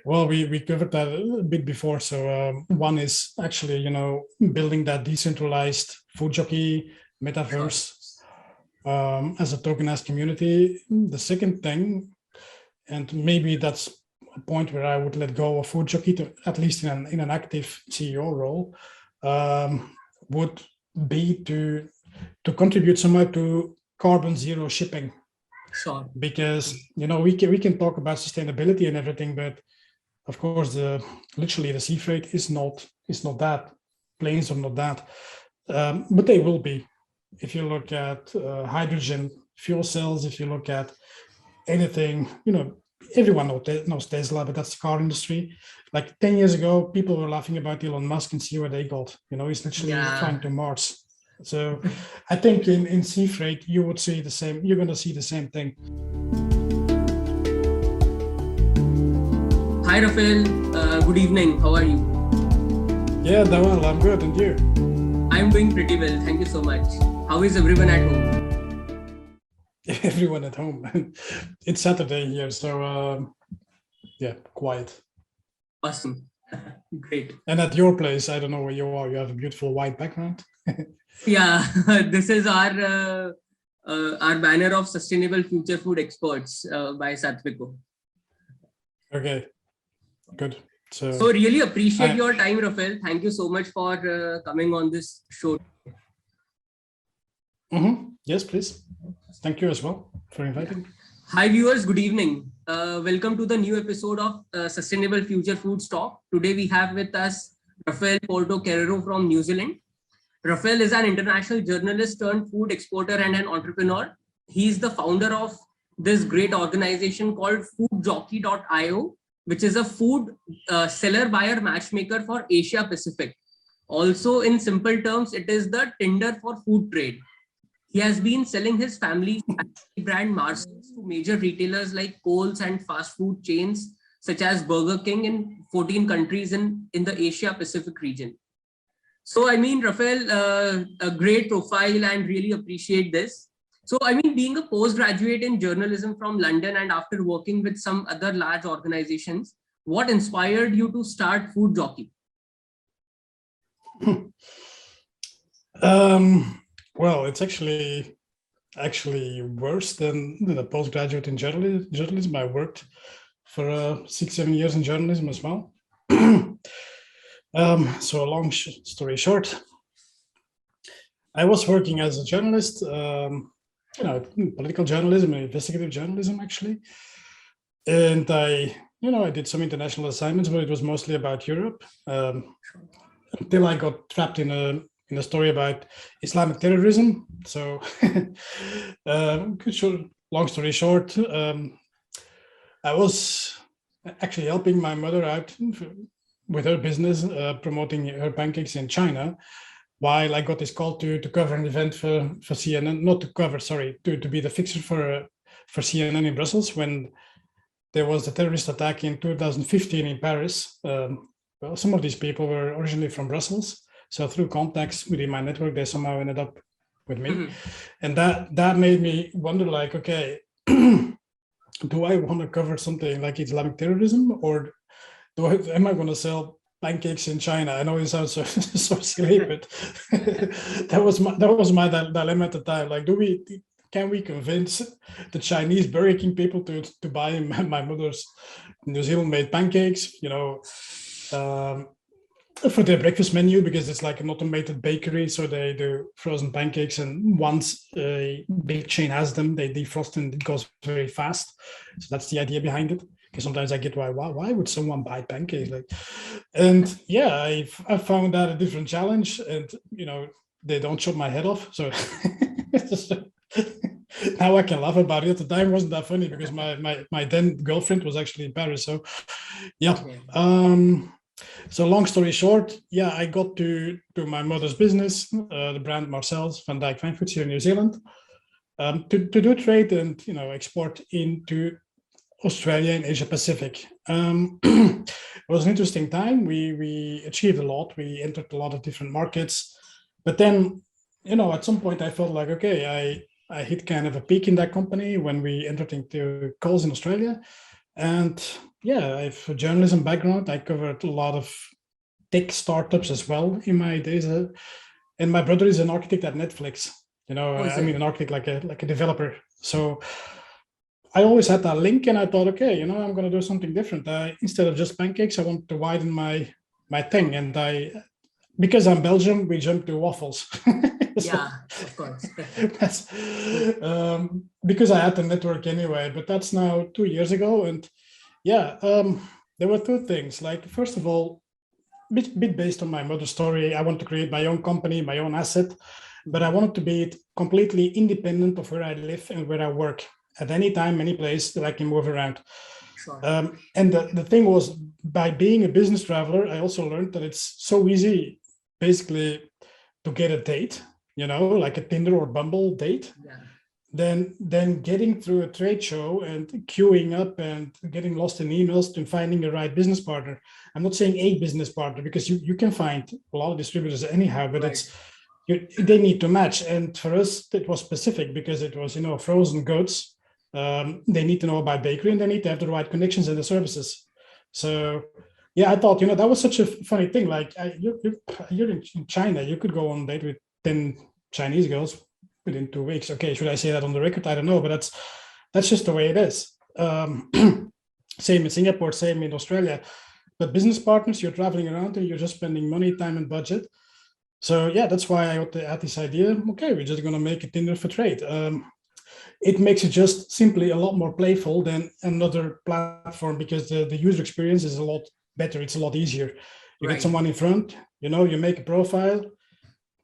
Well, we covered that a bit before. So one is actually, building that decentralized food jockey Sure. metaverse as a tokenized community. The second thing, and maybe that's a point where I would let go of food jockey, to, at least in an active CEO role, would be to contribute somehow to carbon zero shipping. Sure. Because we can talk about sustainability and everything, but of course literally the sea freight is not that. Planes are not that, but they will be. If you look at hydrogen fuel cells, if you look at anything, everyone knows Tesla, but that's the car industry. Like 10 years ago, people were laughing about Elon Musk, and see where they got. He's literally flying to Mars. So I think in sea freight, you would see the same. You're going to see the same thing. Hi, Rafael. Good evening. How are you? Yeah, Dawal, I'm good. And you? I'm doing pretty well. Thank you so much. How is everyone at home? Everyone at home. It's Saturday here, so yeah, quiet. Awesome. Great. And at your place, I don't know where you are. You have a beautiful white background. Yeah, this is our banner of Sustainable Future Food Experts by Sattviko. Okay, good. So really appreciate your time, Rafael. Thank you so much for coming on this show. Yes, please. Thank you as well for inviting. Hi viewers, good evening. Welcome to the new episode of Sustainable Future Food Talk. Today we have with us Rafael Porto Carrero from New Zealand. Rafael is an international journalist turned food exporter and an entrepreneur. He is the founder of this great organization called foodjockey.io, which is a food seller buyer matchmaker for Asia Pacific. Also, in simple terms, it is the Tinder for food trade. He has been selling his family's brand Marcel to major retailers like Coles and fast food chains such as Burger King in 14 countries in the Asia Pacific region. So, I mean, Rafael, a great profile and really appreciate this. So, I mean, being a postgraduate in journalism from London and after working with some other large organizations, what inspired you to start Food Jockey? Well, it's actually worse than a postgraduate in journalism. I worked for 6-7 years in journalism as well. So a long story short, I was working as a journalist, political journalism and investigative journalism actually, and I did some international assignments, but it was mostly about Europe. Until I got trapped in a story about Islamic terrorism. So, long story short, I was actually helping my mother out with her business, promoting her pancakes in China, while I got this call to cover an event for CNN, not to cover, sorry, to be the fixer for CNN in Brussels when there was the terrorist attack in 2015 in Paris. Well, some of these people were originally from Brussels. So through contacts within my network, they somehow ended up with me. And that made me wonder, like, okay, do I want to cover something like Islamic terrorism, or am I going to sell pancakes in China? I know it sounds so silly, but that was my dilemma at the time. Like, can we convince the Chinese Burger King people to buy my mother's New Zealand made pancakes, for their breakfast menu, because it's like an automated bakery, so they do frozen pancakes, and once a big chain has them, they defrost and it goes very fast. So that's the idea behind it. Because sometimes I get why would someone buy pancakes? Like, and yeah, I found that a different challenge, and they don't chop my head off. So now I can laugh about it. At the time, it wasn't that funny because my then girlfriend was actually in Paris. So yeah. So long story short, yeah, I got to my mother's business, the brand Marcel's Van Dijk Fine Foods here in New Zealand, to do trade and export into Australia and Asia Pacific. It was an interesting time. We achieved a lot. We entered a lot of different markets, but then at some point I felt like, okay, I hit kind of a peak in that company when we entered into Coles in Australia, and I have a journalism background. I covered a lot of tech startups as well in my days. And my brother is an architect at Netflix. An architect like a developer. So I always had that link, and I thought, okay, I'm going to do something different. Instead of just pancakes, I want to widen my thing. And because I'm Belgian, we jump to waffles. Yeah, of course. That's because I had the network anyway. But that's now 2 years ago, and there were two things. Like, first of all, bit based on my mother's story, I want to create my own company, my own asset, but I wanted to be completely independent of where I live and where I work at any time, any place that I can move around. Sure. And the thing was, by being a business traveler, I also learned that it's so easy, basically, to get a date, like a Tinder or Bumble date. Yeah. Then getting through a trade show and queuing up and getting lost in emails to finding the right business partner. I'm not saying a business partner, because you can find a lot of distributors anyhow, but Right. they need to match. And for us, it was specific because it was, frozen goods. They need to know about bakery, and they need to have the right connections and the services. So I thought, that was such a funny thing. Like, you're in China, you could go on a date with 10 Chinese girls within 2 weeks. Okay, should I say that on the record? I don't know, but that's just the way it is. Same in Singapore, same in Australia. But business partners, you're traveling around and you're just spending money, time, and budget. So that's why I had this idea. Okay, we're just going to make a Tinder for trade. It makes it just simply a lot more playful than another platform, because the user experience is a lot better. It's a lot easier. You get someone in front, you make a profile,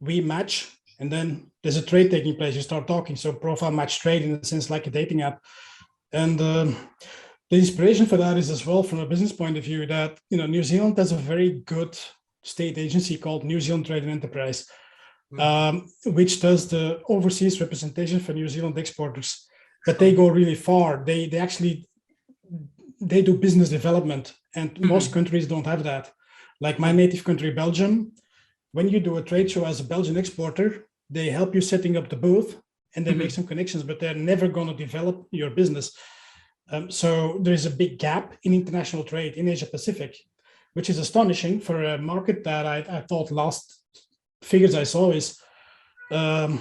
we match, and then there's a trade taking place. You start talking. So profile match trade, in a sense, like a dating app. And the inspiration for that is as well, from a business point of view, that New Zealand has a very good state agency called New Zealand Trade and Enterprise, which does the overseas representation for New Zealand exporters. But they go really far. They actually do business development, and most countries don't have that. Like my native country, Belgium, when you do a trade show as a Belgian exporter, they help you setting up the booth, and they make some connections, but they're never going to develop your business. So there's a big gap in international trade in Asia Pacific, which is astonishing for a market that I thought, last figures I saw, is around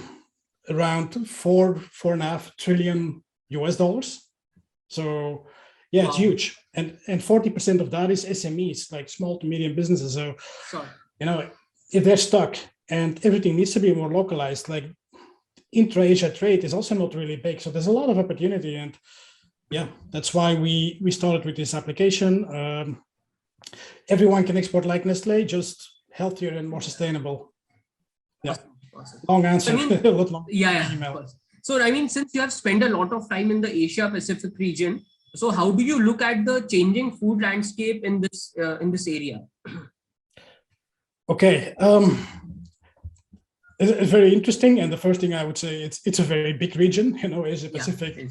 $4.5 trillion US. So it's huge, and 40% of that is SMEs, like small to medium businesses. So if they're stuck and everything needs to be more localized, like intra-Asia trade is also not really big. So there's a lot of opportunity, and that's why we started with this application. Everyone can export like Nestle, just healthier and more sustainable. Awesome. Long answer. A lot long email. So since you have spent a lot of time in the Asia Pacific region, so how do you look at the changing food landscape in this area? Okay, it's very interesting, and the first thing I would say, it's a very big region. Asia Pacific.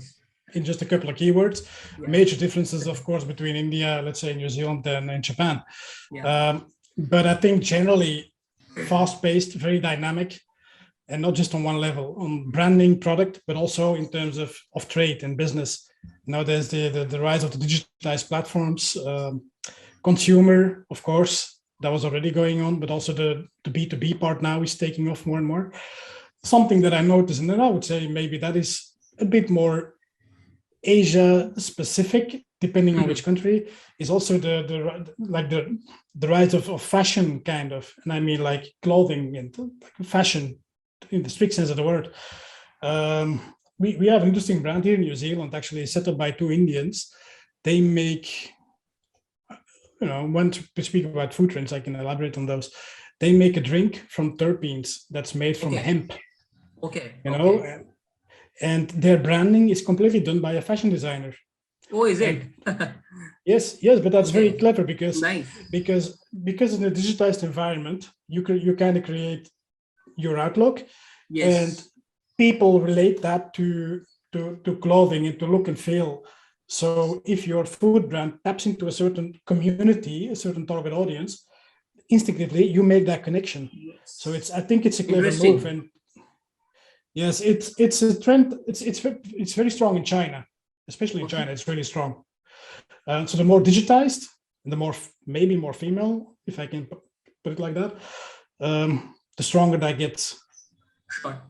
In just a couple of keywords, major differences, of course, between India, let's say, New Zealand, and Japan. But I think generally fast-paced, very dynamic, and not just on one level, on branding, product, but also in terms of trade and business. Now there's the rise of the digitized platforms, consumer, of course, that was already going on, but also the B2B part now is taking off more and more. Something that I noticed, and then I would say maybe that is a bit more Asia specific, depending on which country, is also the rise of fashion, kind of, and I mean like clothing and fashion in the strict sense of the word. We have an interesting brand here in New Zealand, actually set up by two Indians. They make, when to speak about food trends, I can elaborate on those. They make a drink from terpenes that's made from hemp. And their branding is completely done by a fashion designer. Oh, is it? Yes, but that's very clever, because in a digitized environment, you kind of create your outlook, and people relate that to clothing and to look and feel. So if your food brand taps into a certain community, a certain target audience, instinctively you make that connection. So I think it's a clever move. And yes, it's a trend. It's very strong in China, especially in China. It's really strong. So the more digitized, and the more maybe more female, if I can put it like that, the stronger that gets. Sure.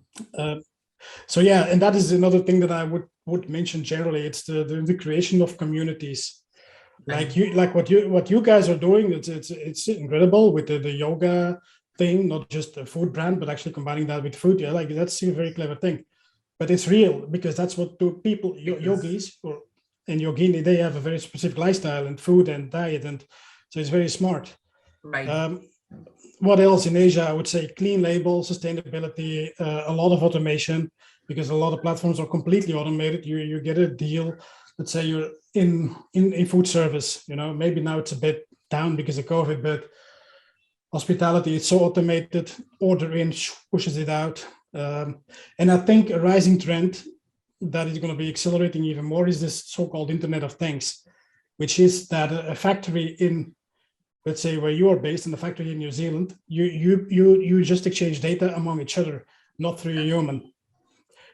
So yeah, and that is another thing that I would mention generally. It's the creation of communities, like what you guys are doing. It's incredible with the yoga thing, not just a food brand, but actually combining that with food. Yeah, like that's a very clever thing. But it's real because that's what people yogis and yogini, they have a very specific lifestyle and food and diet, and so it's very smart. Right. What else in Asia? I would say clean label, sustainability, a lot of automation, because a lot of platforms are completely automated. You get a deal. Let's say you're in food service. Maybe now it's a bit down because of COVID, but hospitality, it's so automated. Order in, pushes it out. And I think a rising trend that is going to be accelerating even more is this so-called Internet of Things, which is that a factory in, let's say, where you are based, in the factory in New Zealand, you just exchange data among each other, not through a human.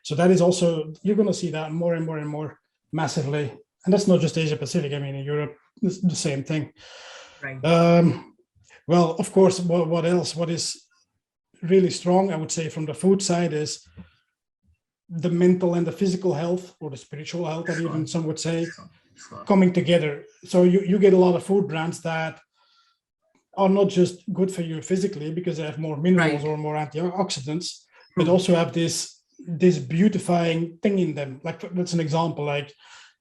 So that is also, you're going to see that more and more and more massively. And that's not just Asia Pacific. I mean, in Europe, it's the same thing. Right. Well, of course, what else? What is really strong, I would say, from the food side is the mental and the physical health, or the spiritual health, that even some would say, coming together. So you get a lot of food brands that are not just good for you physically because they have more minerals or more antioxidants, but also have this beautifying thing in them. Like, that's an example. Like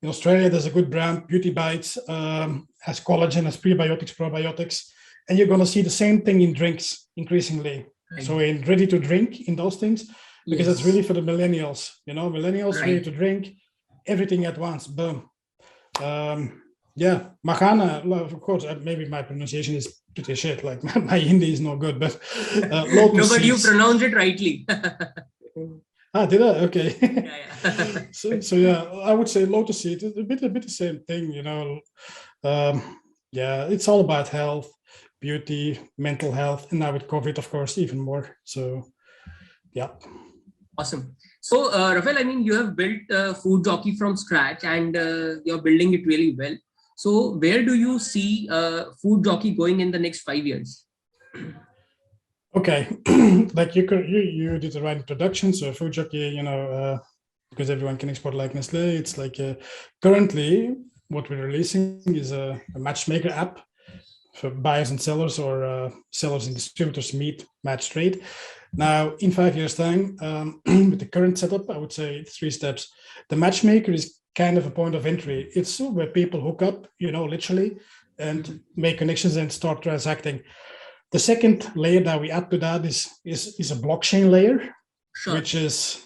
in Australia, there's a good brand, Beauty Bites, has collagen, has prebiotics, probiotics, and you're going to see the same thing in drinks increasingly. So in ready to drink, in those things, because it's really for the millennials. Millennials ready to drink everything at once. Boom. Mahana, of course, maybe my pronunciation is pretty shit. Like my Hindi is not good, but no, but you pronounce it rightly. Did I? Okay. Yeah. so yeah, I would say lotus seed is a bit the same thing. It's all about health, beauty, mental health, and now with COVID, of course, even more. So, yeah. Awesome. So, Rafael, I mean, you have built Food Jockey from scratch, and you're building it really well. So, where do you see Food Jockey going in the next 5 years? Okay, like you did the right introduction. So, Food Jockey, because everyone can export like Nestle, it's like currently what we're releasing is a matchmaker app for buyers and sellers, or sellers and distributors meet, match, trade. Now, in 5 years' time, with the current setup, I would say 3 steps. The matchmaker is kind of a point of entry. It's where people hook up, literally, and make connections and start transacting. The second layer that we add to that is a blockchain layer, which is,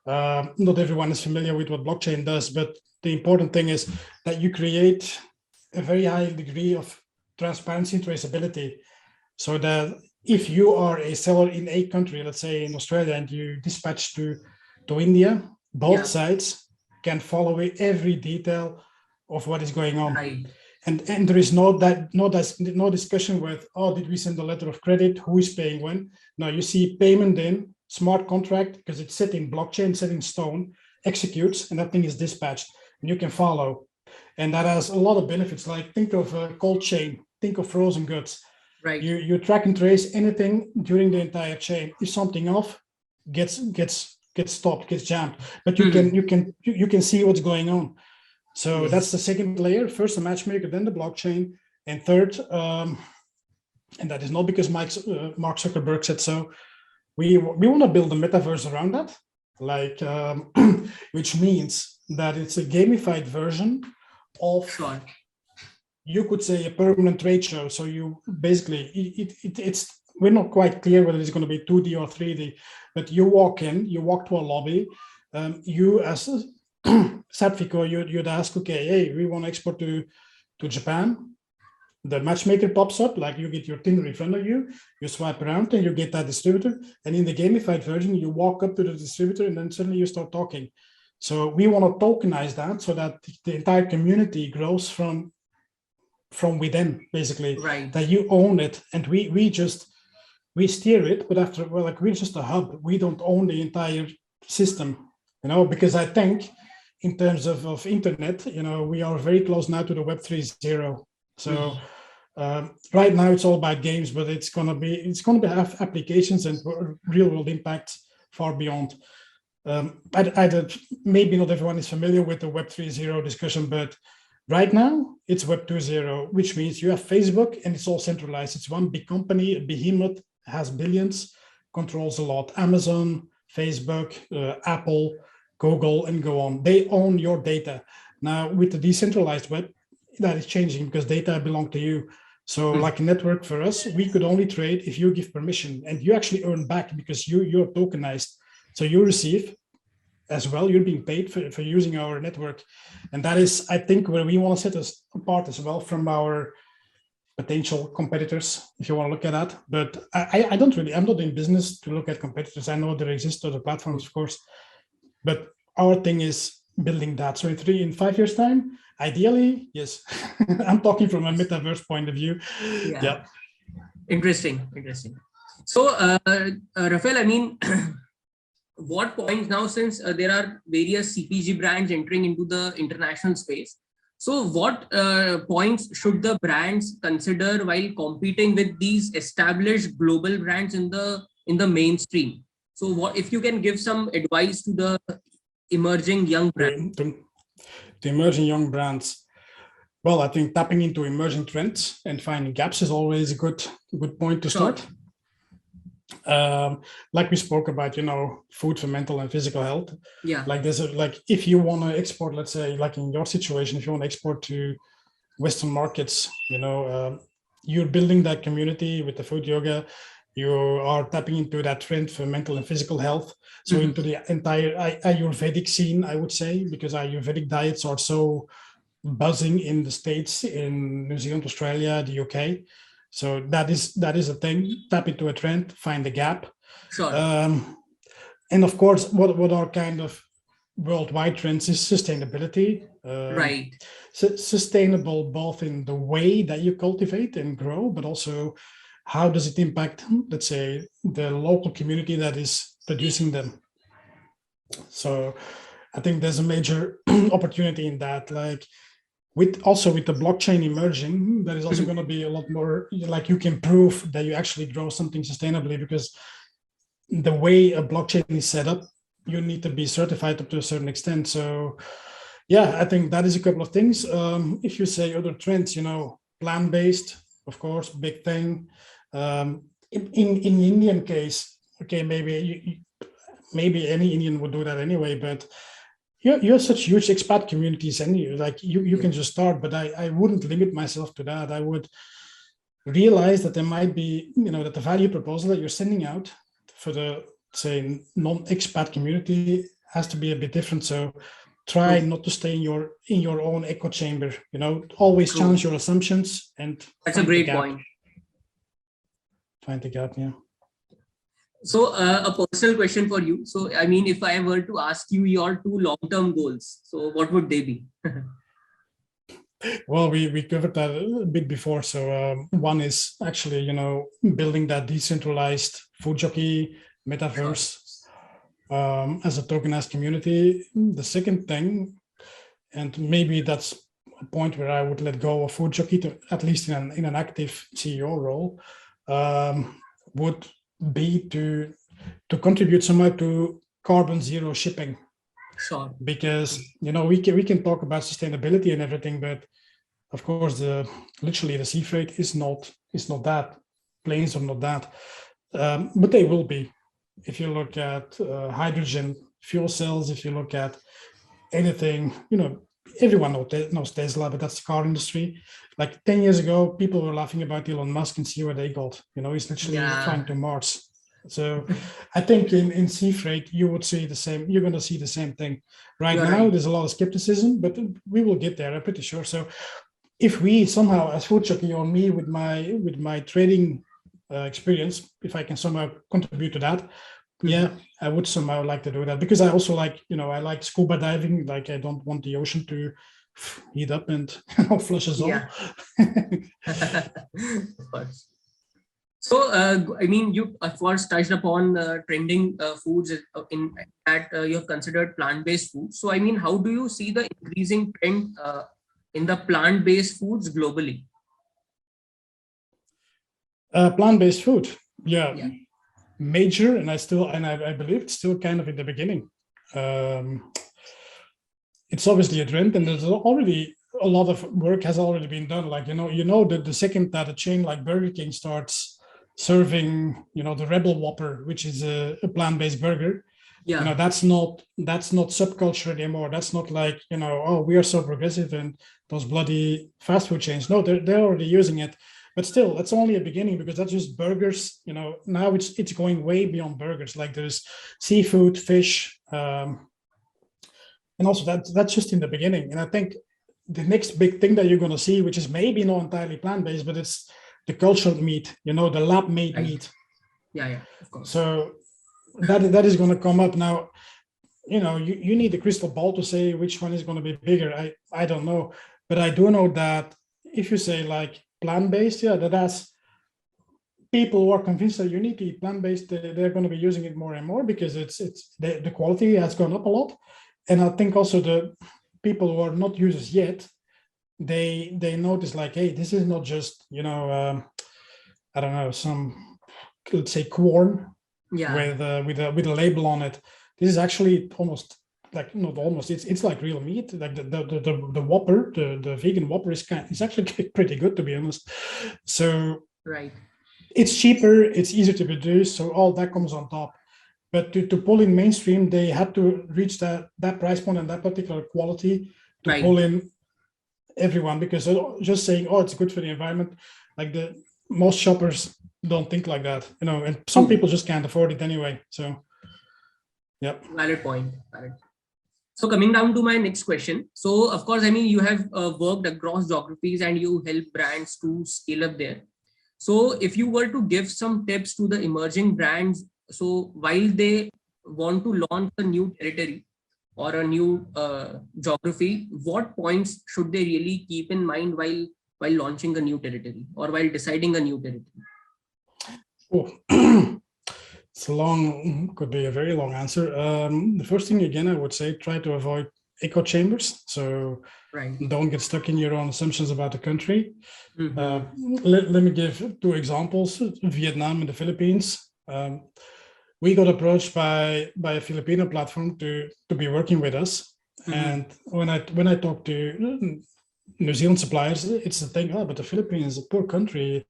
not everyone is familiar with what blockchain does, but the important thing is that you create a very high degree of transparency and traceability, so that if you are a seller in a country, let's say in Australia, and you dispatch to India, both sides can follow every detail of what is going on. Right. And there is no discussion with, did we send a letter of credit? Who is paying when? No, you see payment in, smart contract, because it's set in blockchain, set in stone, executes, and that thing is dispatched, and you can follow. And that has a lot of benefits. Like, think of a cold chain, think of frozen goods. Right. You track and trace anything during the entire chain. If something off, gets stopped, gets jammed, but you can see what's going on. So that's the second layer. First the matchmaker, then the blockchain, and third, and that is not because Mark Zuckerberg said so. We want to build a metaverse around that, like which means that it's a gamified version of, you could say, a permanent trade show. So you basically, it's we're not quite clear whether it's going to be 2D or 3D, but you walk to a lobby, you as Sattviko, you'd ask, okay, hey, we want to export to Japan. The matchmaker pops up, like you get your Tinder in front of you, you swipe around and you get that distributor. And in the gamified version, you walk up to the distributor and then suddenly you start talking. So we want to tokenize that so that the entire community grows from within, basically, that you own it. And we steer it, but we're just a hub. We don't own the entire system, because I think in terms of internet, we are very close now to the Web 3.0. So right now it's all about games, but it's gonna have applications and real world impact far beyond. Maybe not everyone is familiar with the Web 3.0 discussion, but right now it's Web 2.0, which means you have Facebook and it's all centralized. It's one big company, a behemoth, has billions, controls a lot. Amazon, Facebook, Apple, Google, and go on. They own your data. Now, with the decentralized web, that is changing because data belong to you. So like a network for us, we could only trade if you give permission, and you actually earn back because you're tokenized. So you receive as well, you're being paid for using our network. And that is, I think, where we want to set us apart as well from our potential competitors, if you want to look at that. But I'm not in business to look at competitors. I know there exist other platforms, of course, but our thing is building that. So in 5 years time, ideally, yes. I'm talking from a metaverse point of view. Yeah. Interesting. So Rafael, I mean, what points now, since there are various CPG brands entering into the international space, so what points should the brands consider while competing with these established global brands in the mainstream? So what if you can give some advice to the emerging young brands? The emerging young brands. Well, I think tapping into emerging trends and finding gaps is always a good point to start. Like we spoke about, food for mental and physical health. Yeah. Like if you want to export, let's say, like in your situation, if you want to export to Western markets, you're building that community with the food yoga. You are tapping into that trend for mental and physical health. So into the entire Ayurvedic scene, I would say, because Ayurvedic diets are so buzzing in the States, in New Zealand, Australia, the UK. So that is a thing. Tap into a trend, find the gap. Sure. And of course, what are kind of worldwide trends is sustainability. Right. Sustainable both in the way that you cultivate and grow, but also how does it impact, let's say, the local community that is producing them. So I think there's a major opportunity in that. Like with the blockchain emerging, there is also going to be a lot more, like you can prove that you actually grow something sustainably, because the way a blockchain is set up, you need to be certified up to a certain extent. So yeah, I think that is a couple of things. If you say other trends, plant-based, of course, big thing. In Indian case, okay, maybe any Indian would do that anyway, but you have such huge expat communities, and you can just start. But I wouldn't limit myself to that. I would realize that there might be, that the value proposal that you're sending out for the, say, non-expat community has to be a bit different. So try not to stay in your own echo chamber. Always challenge your assumptions, and that's a great point. Find the gap, yeah. So a personal question for you. So, I mean, if I were to ask you your 2 long-term goals, so what would they be? Well, we covered that a bit before. So one is actually, building that decentralized food jockey metaverse as a tokenized community. The second thing, and maybe that's a point where I would let go of food jockey, to, at least in an active CEO role, would be to contribute somehow to carbon zero shipping. Sure. Because we can talk about sustainability and everything, but of course literally the sea freight is not that. Planes are not that, but they will be. If you look at hydrogen fuel cells, if you look at anything, everyone knows Tesla, but that's the car industry. Like 10 years ago, people were laughing about Elon Musk, and see where they got. He's literally flying to Mars. So I think in sea freight, you would see the same. You're going to see the same thing. Right now, there's a lot of skepticism, but we will get there, I'm pretty sure. So if we somehow, as Food Jockey, or me with my trading experience, if I can somehow contribute to that, yeah, I would somehow like to do that, because I also like, I like scuba diving. Like, I don't want the ocean to heat up and flush us all. Of course. So, I mean, you of course touched upon trending foods in that you have considered plant-based foods. So, I mean, how do you see the increasing trend in the plant-based foods globally? Plant-based food, yeah, Yeah. major, and I believe it's still kind of in the beginning. It's obviously a trend, and there's already a lot of work has already been done. Like that the second that a chain like Burger King starts serving, the Rebel Whopper, which is a plant-based burger, Yeah. that's not subculture anymore. That's not like oh, we are so progressive and those bloody fast food chains. No, they're already using it. But still, that's only a beginning because that's just burgers. Now it's going way beyond burgers. Like there's seafood, fish, and also that's just in the beginning. And I think the next big thing that you're going to see, which is maybe not entirely plant-based, but it's the cultured meat. The lab-made Right. meat. Yeah, of course. So that is going to come up now. You need a crystal ball to say which one is going to be bigger. I don't know, but I do know that if you say like plant-based, yeah, that's people who are convinced that you need to eat plant-based, they're going to be using it more and more because it's the quality has gone up a lot. And I think also the people who are not users yet, they notice like, hey, this is not just I don't know, some, let's say, corn with a label on it. This is actually almost like, not almost, it's like real meat. Like the Whopper, the vegan Whopper is actually pretty good, to be honest. So right, it's cheaper, it's easier to produce, so all that comes on top. But to pull in mainstream, they had to reach that price point and that particular quality to pull in everyone, because just saying, oh, it's good for the environment, like most shoppers don't think like that, and some people just can't afford it anyway. So yeah, valid point. So coming down to my next question, so of course, I mean, you have worked across geographies and you help brands to scale up there. So if you were to give some tips to the emerging brands, so while they want to launch a new territory or a new geography, what points should they really keep in mind while launching a new territory or while deciding a new territory? Oh. Could be a very long answer. The first thing, again, I would say, try to avoid echo chambers. So don't get stuck in your own assumptions about the country. Let me give two examples: Vietnam and the Philippines. We got approached by a Filipino platform to be working with us. And when I talk to New Zealand suppliers, it's the thing, but the Philippines is a poor country,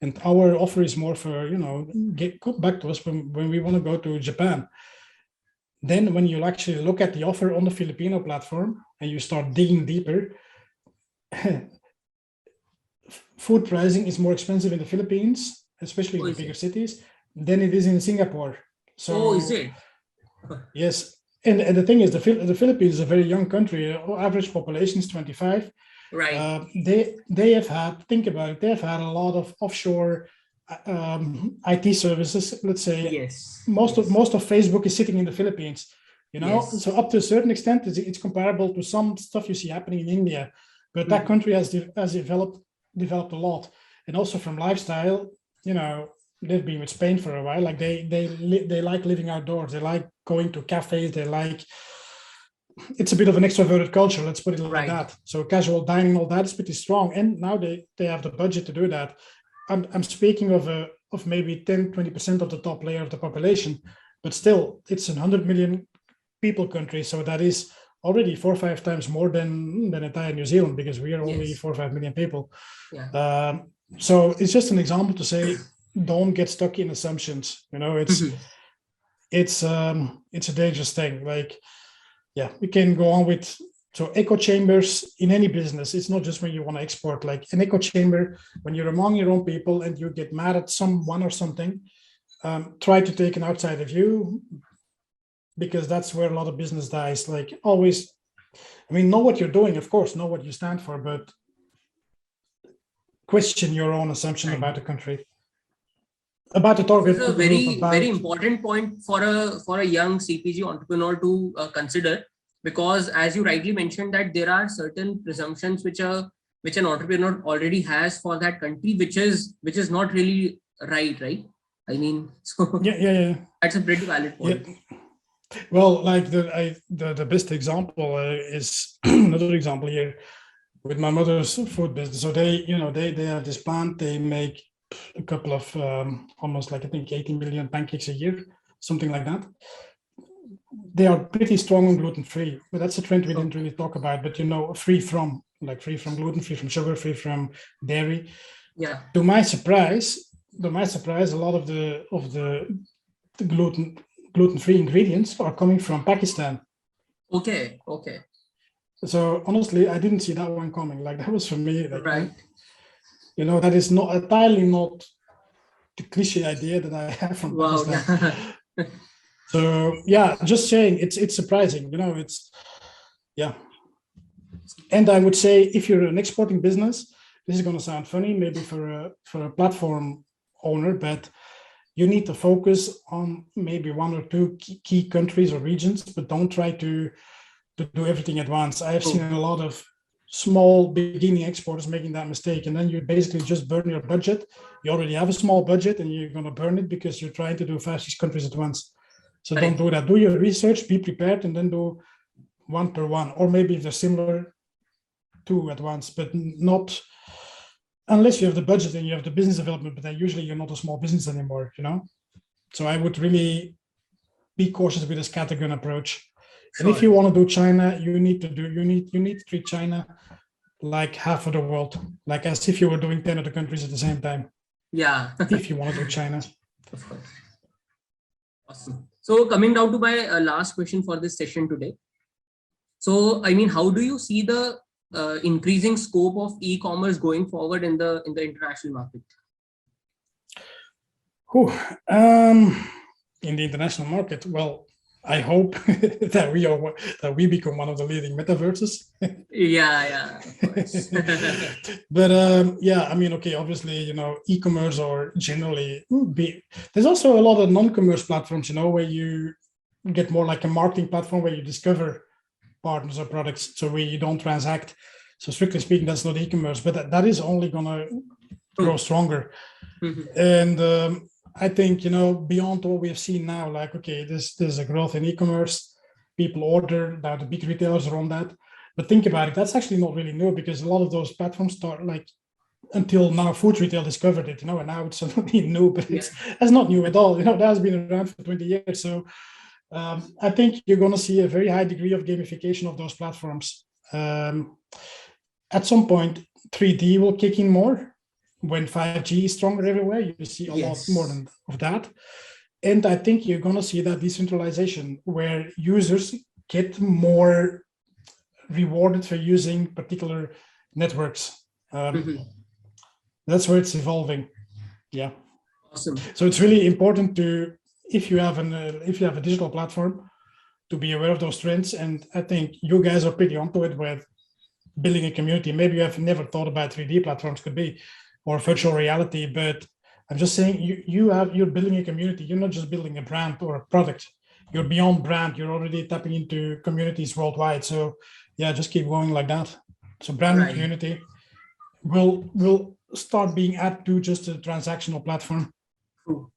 and our offer is more for, come back to us when we want to go to Japan. Then when you actually look at the offer on the Filipino platform and you start digging deeper, food pricing is more expensive in the Philippines, especially in the bigger cities, than it is in Singapore. So, is it? Yes. And the thing is, the Philippines is a very young country. Average population is 25. Right. They have had, think about it, they've had a lot of offshore IT services. Let's say most of Facebook is sitting in the Philippines. So up to a certain extent, it's comparable to some stuff you see happening in India, but that country has developed a lot. And also from lifestyle, they've been with Spain for a while. Like they like living outdoors. They like going to cafes. They like, it's a bit of an extroverted culture, let's put it like that. So casual dining, all that is pretty strong. And now they have the budget to do that. I'm speaking of maybe 10-20% of the top layer of the population, but still it's a 100 million people country. So that is already 4 or 5 times more than entire New Zealand, because we are only 4 or 5 million people. So it's just an example to say, don't get stuck in assumptions. It's a dangerous thing. Like, we can go on with, so echo chambers in any business. It's not just when you want to export. Like an echo chamber, when you're among your own people and you get mad at someone or something, try to take an outsider view, because that's where a lot of business dies. Like always, know what you're doing, of course, know what you stand for, but question your own assumption about the country. About the target. It's a very important point for a young CPG entrepreneur to consider, because as you rightly mentioned, that there are certain presumptions which an entrepreneur already has for that country, which is not really right? I mean, so Yeah. that's a pretty valid point. Yeah. Well, like the best example is another example here with my mother's food business. So they have this plant. They make a couple of almost like I think 80 million pancakes a year, something like that. They are pretty strong on gluten free, but that's a trend we didn't really talk about. But free from gluten, free from sugar, free from dairy. Yeah. To my surprise, a lot of the gluten-free ingredients are coming from Pakistan. Okay. So honestly, I didn't see that one coming. Like that was for me, like, right. That is not entirely not the cliche idea that I have from Pakistan. Yeah. So yeah, just saying it's surprising. And I would say if you're an exporting business, this is going to sound funny, maybe for a platform owner, but you need to focus on maybe one or two key countries or regions, but don't try to do everything at once. I have seen a lot of small beginning exporters making that mistake, and then you basically just burn your budget. You already have a small budget and you're going to burn it because you're trying to do 5-6 countries at once. So don't do that. Do your research, be prepared, and then do one per one, or maybe if they're similar, 2 at once, but not unless you have the budget and you have the business development, but then usually you're not a small business anymore, So I would really be cautious with a scattergun approach. Sure. And if you want to do China, you need to treat China like half of the world, like as if you were doing 10 other countries at the same time. Yeah. If you want to do China. Of course. Awesome. So coming down to my last question for this session today. So, I mean, how do you see the increasing scope of e-commerce going forward in the international market? In the international market, well, I hope that we become one of the leading metaverses. Yeah. Of course. But I mean, okay, obviously, e-commerce or generally there's also a lot of non-commerce platforms, where you get more like a marketing platform where you discover partners or products, so where you don't transact. So strictly speaking, that's not e-commerce, but that is only gonna grow stronger. Mm-hmm. And I think, beyond what we have seen now, like, okay, there's a growth in e-commerce, people order, now the big retailers are on that. But think about it, that's actually not really new, because a lot of those platforms start like until now food retail discovered it, and now it's suddenly new, but it's not new at all. That has been around for 20 years. So I think you're going to see a very high degree of gamification of those platforms. At some point, 3D will kick in more. When 5G is stronger everywhere, you see a lot more of that. And I think you're going to see that decentralization where users get more rewarded for using particular networks. That's where it's evolving. Yeah. Awesome. So it's really important to, if you have a digital platform, to be aware of those trends. And I think you guys are pretty onto it with building a community. Maybe you have never thought about 3D platforms could be, or virtual reality, but I'm just saying you're building a community. You're not just building a brand or a product. You're beyond brand. You're already tapping into communities worldwide. So yeah, just keep going like that. So brand and community will start being added to just a transactional platform. Cool.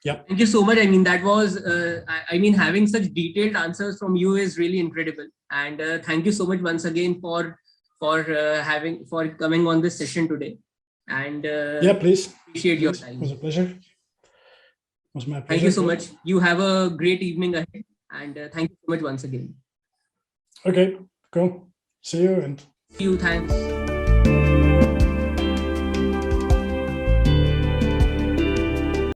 Yeah. Thank you so much. I mean, that was, having such detailed answers from you is really incredible. And thank you so much once again for coming on this session today. And please. Appreciate your time. It was a pleasure. It was my pleasure. Thank you so much. You have a great evening ahead. And thank you so much once again. Okay, cool. See you. See you. Thanks.